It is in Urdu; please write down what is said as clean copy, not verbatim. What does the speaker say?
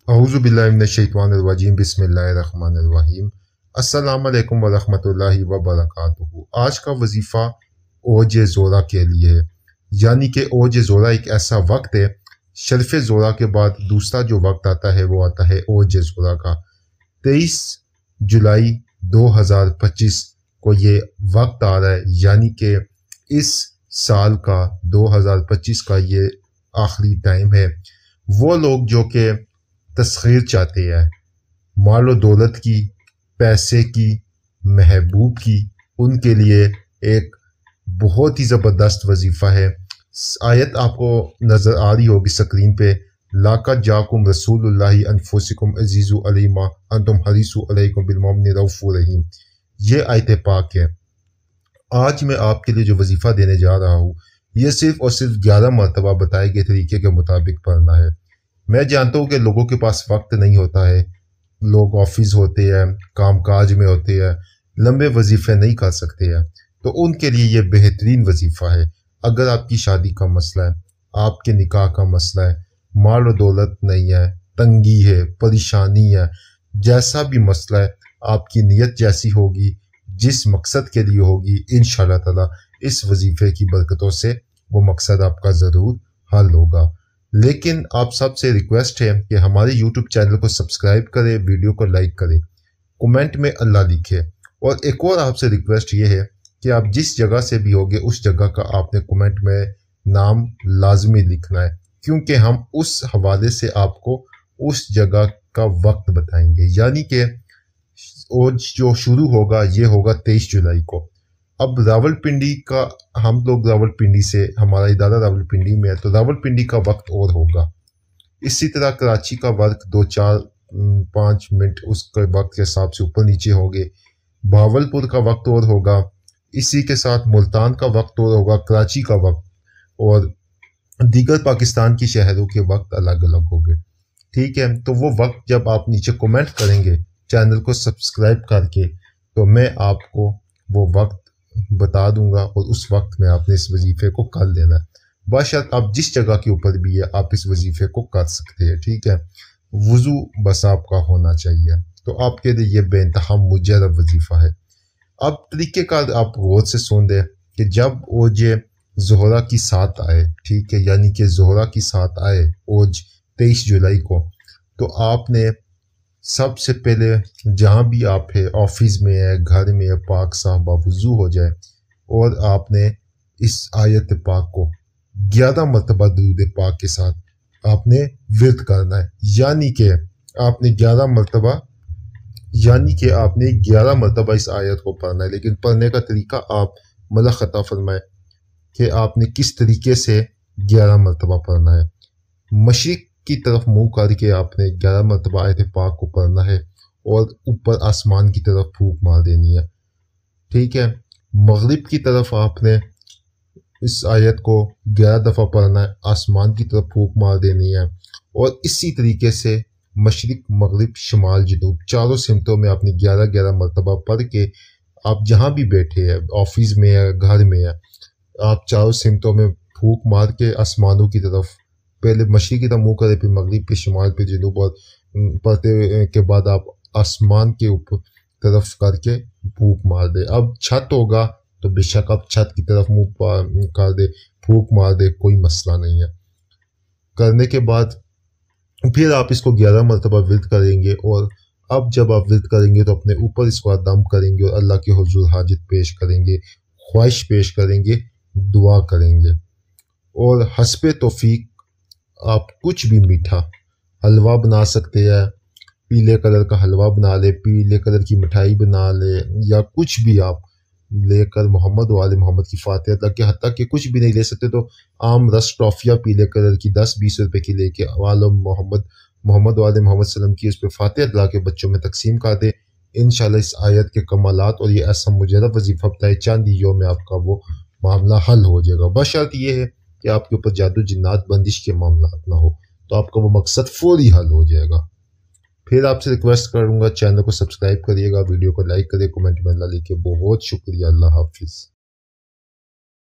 اعوذ باللہ من الشیطان الرجیم بسم اللہ الرحمن الرحیم۔ السلام علیکم ورحمۃ اللہ وبرکاتہ۔ آج کا وظیفہ اوج زورا کے لیے ہے، یعنی کہ اوج زورا ایک ایسا وقت ہے، شرف زورا کے بعد دوسرا جو وقت آتا ہے وہ آتا ہے اوج زورا کا۔ 23 جولائی 2025 کو یہ وقت آ رہا ہے، یعنی کہ اس سال کا 2025 کا یہ آخری ٹائم ہے۔ وہ لوگ جو کہ تسخیر چاہتے ہیں، مال و دولت کی، پیسے کی، محبوب کی، ان کے لیے ایک بہت ہی زبردست وظیفہ ہے۔ آیت آپ کو نظر آ رہی ہوگی سکرین پہ، لاقد جاکم رسول اللہ انفسکم عزیز علیہ ما انتم حریص علیکم بالمؤمنین رؤوف رحیم، یہ آیت پاک ہے۔ آج میں آپ کے لیے جو وظیفہ دینے جا رہا ہوں یہ صرف اور صرف 11 مرتبہ بتائے گئے طریقے کے مطابق پڑھنا ہے۔ میں جانتا ہوں کہ لوگوں کے پاس وقت نہیں ہوتا ہے، لوگ آفس ہوتے ہیں، کام کاج میں ہوتے ہیں، لمبے وظیفے نہیں کر سکتے ہیں، تو ان کے لیے یہ بہترین وظیفہ ہے۔ اگر آپ کی شادی کا مسئلہ ہے، آپ کے نکاح کا مسئلہ ہے، مال و دولت نہیں ہے، تنگی ہے، پریشانی ہے، جیسا بھی مسئلہ ہے، آپ کی نیت جیسی ہوگی، جس مقصد کے لیے ہوگی، انشاءاللہ تعالی اس وظیفے کی برکتوں سے وہ مقصد آپ کا ضرور حل ہوگا۔ لیکن آپ سب سے ریکویسٹ ہے کہ ہمارے یوٹیوب چینل کو سبسکرائب کرے، ویڈیو کو لائک کرے، کومنٹ میں اللہ لکھے، اور ایک اور آپ سے ریکویسٹ یہ ہے کہ آپ جس جگہ سے بھی ہوگے اس جگہ کا آپ نے کومنٹ میں نام لازمی لکھنا ہے، کیونکہ ہم اس حوالے سے آپ کو اس جگہ کا وقت بتائیں گے، یعنی کہ جو شروع ہوگا یہ ہوگا 23 جولائی کو۔ اب راولپنڈی کا، ہم لوگ راولپنڈی سے، ہمارا ادارہ راولپنڈی میں ہے، تو راولپنڈی کا وقت اور ہوگا۔ اسی طرح کراچی کا وقت 2-4-5 منٹ اس کے وقت کے حساب سے اوپر نیچے ہوں گے۔ بھاولپور کا وقت اور ہوگا، اسی کے ساتھ ملتان کا وقت اور ہوگا، کراچی کا وقت، اور دیگر پاکستان کی شہروں کے وقت الگ الگ ہوں گے۔ ٹھیک ہے، تو وہ وقت جب آپ نیچے کومنٹ کریں گے چینل کو سبسکرائب کر کے، تو میں آپ کو وہ وقت بتا دوں گا، اور اس وقت میں آپ نے اس وظیفے کو کر لینا ہے۔ باشرط آپ جس جگہ کے اوپر بھی ہے آپ اس وظیفے کو کر سکتے ہیں۔ ٹھیک ہے، وضو بس آپ کا ہونا چاہیے، تو آپ کے لیے یہ بے انتہا مجرب وظیفہ ہے۔ اب طریقے کا آپ غور سے سن دیں کہ جب اوج زہرا کی ساتھ آئے، ٹھیک ہے، یعنی کہ زہرا کی ساتھ آئے اوج 23 جولائی کو، تو آپ نے سب سے پہلے جہاں بھی آپ ہے، آفس میں ہے، گھر میں ہے، پاک صاحب وضو ہو جائے، اور آپ نے اس آیت پاک کو 11 مرتبہ درود پاک کے ساتھ آپ نے ورد کرنا ہے، یعنی کہ آپ نے 11 مرتبہ اس آیت کو پڑھنا ہے۔ لیکن پڑھنے کا طریقہ آپ ملک خطا فرمائے کہ آپ نے کس طریقے سے 11 مرتبہ پڑھنا ہے۔ مشرق کی طرف منہ کر کے آپ نے 11 مرتبہ آیت پاک کو پڑھنا ہے، اور اوپر آسمان کی طرف پھونک مار دینی ہے۔ ٹھیک ہے، مغرب کی طرف آپ نے اس آیت کو 11 دفعہ پڑھنا ہے، آسمان کی طرف پھونک مار دینی ہے، اور اسی طریقے سے مشرق، مغرب، شمال، جنوب چاروں سمتوں میں آپ نے 11 مرتبہ پڑھ کے، آپ جہاں بھی بیٹھے ہیں، آفس میں ہے، گھر میں ہے، آپ چاروں سمتوں میں پھونک مار کے آسمانوں کی طرف، پہلے مشرق کی طرف منہ کرے، پھر مغرب، پہ شمال، پہ جنوب، اور پڑھتے کے بعد آپ آسمان کے اوپر طرف کر کے پھونک مار دے۔ اب چھت ہوگا تو بے شک آپ چھت کی طرف منہ کر دے، پھونک مار دے، کوئی مسئلہ نہیں ہے۔ کرنے کے بعد پھر آپ اس کو 11 مرتبہ ورد کریں گے، اور اب جب آپ ورد کریں گے تو اپنے اوپر اس کو دم کریں گے، اور اللہ کے حضور حاجت پیش کریں گے، خواہش پیش کریں گے، دعا کریں گے، اور حسب توفیق آپ کچھ بھی میٹھا حلوہ بنا سکتے ہیں، پیلے کلر کا حلوہ بنا لے، پیلے کلر کی مٹھائی بنا لے، یا کچھ بھی آپ لے کر محمد و آل محمد کی فاتحہ تک کے، حتیٰ کہ کچھ بھی نہیں لے سکتے تو عام رس ٹافیاں پیلے کلر کی 10-20 روپے کی لے کے محمد و آل محمد وسلم کی اس پہ فاتحہ دلا کے بچوں میں تقسیم کر دے۔ انشاءاللہ اس آیت کے کمالات اور یہ ایسا مجرب وظیفہ بتائے چند ہیوں میں آپ کا وہ معاملہ حل ہو جائے گا۔ بشرط یہ ہے کہ آپ کے اوپر جادو جنات بندش کے معاملات نہ ہو، تو آپ کا وہ مقصد فوری حل ہو جائے گا۔ پھر آپ سے ریکویسٹ کروں گا چینل کو سبسکرائب کریے گا، ویڈیو کو لائک کرے، کومنٹ میں اللہ لکھے۔ بہت شکریہ، اللہ حافظ۔